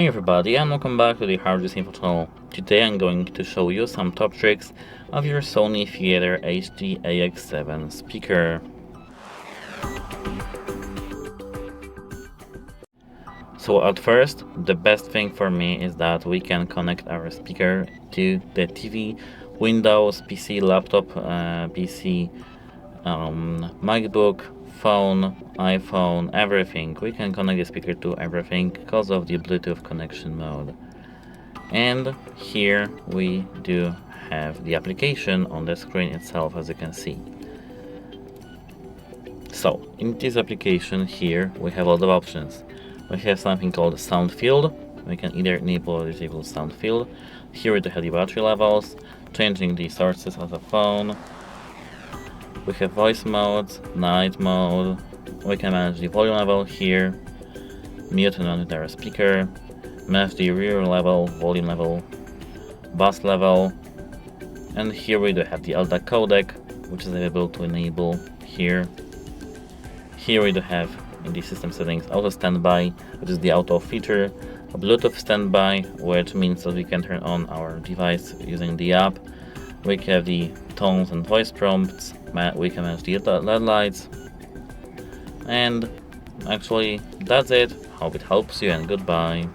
Hey everybody, and welcome back to the Hard Disk Info channel. Today I'm going to show you some top tricks of your Sony HT-AX7 speaker. So at first, the best thing for me is that we can connect our speaker to the TV, Windows, PC, laptop, PC, MacBook, phone, iPhone, everything. We can connect the speaker to everything because of the Bluetooth connection mode. And here we do have the application on the screen itself, as you can see. So in this application here we have a lot of options. We have something called sound field. We can either enable or disable sound field. Here we do have the battery levels, changing the sources of the phone. We have voice modes, night mode. We can manage the volume level here, mute and unmute our speaker, manage the rear level, volume level, bass level, and here we do have the ALTA codec, which is able to enable here. Here we do have in the system settings auto standby, which is the auto feature, a Bluetooth standby, which means that we can turn on our device using the app. We have the tones and voice prompts, we can manage the LED lights, and actually that's it. Hope it helps you, and goodbye.